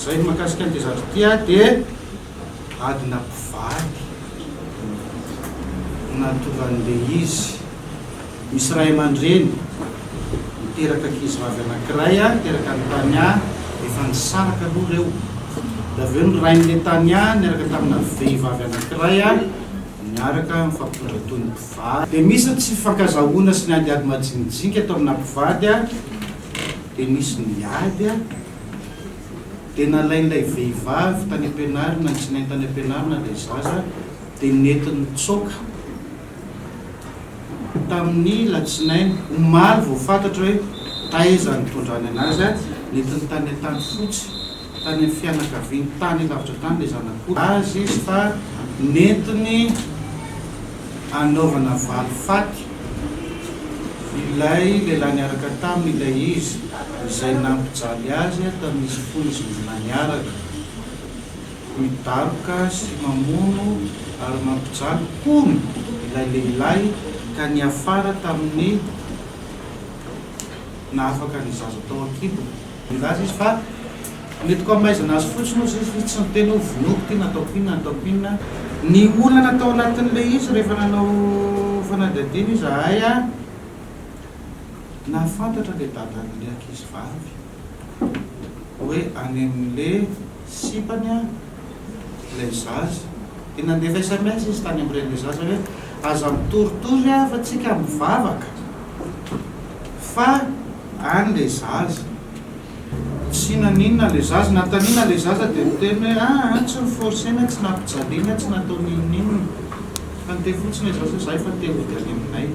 zay mahakasika an'ity zaza tia dia adina mpivady natovan'ilay izy misy ray aman-dreny miteraka ankizivavy anankiray a miteraka ny tany a efa nisaraka aloha reo da aveo ny rain'ilay tany a niaraka tamina vehivavy anankiray a miaraka mifampitondra toy ny mpivady dia misy tsy fankazahoana sy ny adiady majinijinika atao amina mpivady a dia misy niady a dia nalain'ilay vehivavy tany am-pianarina tsy nainy tany am-pianarina ilay zaza dia nentin'ny tsoka tamin'ny latsinainy omaly vao fantatra hoe taiza nitondrany anazy a nentin'ny tany an-tany fotsy tany amin'ny fianakaviany tany lavitra tany ilay zanak'olo azy izy fa nentiny anaovana valifaty ilay lehilahy niaraka taminy ilay izy izay nampijaly azy tamin'izy fony izy mbola niaraka midaroka sy mamono ary mampijaly kono ilay lehilahy ka niafara tamin'ny naafaka ny zaza tao ankibo ilazy izy fa metiko amaizana azy fotsiny ozy izy tsy niteny ho vonoko ty nataopinina nataopinina ny olona natao anatin'ilay izy rehefa nanao fanadihadiana izy ahay a nafantatra le dadan'le ankizy vavy hoe any amin'le sipany a ilay zaza dia nandefa SMS izy tany ami'ireny zaza hoe aza mitoritory a fa tsika mivavaka fa any le zaza tsy naninona le zaza natanina le zaza dia miteny hoe tsy niforsena tsy nampijaliana tsy natao ninonino fa nite fotsiny le zaza zay fa te hody any aminay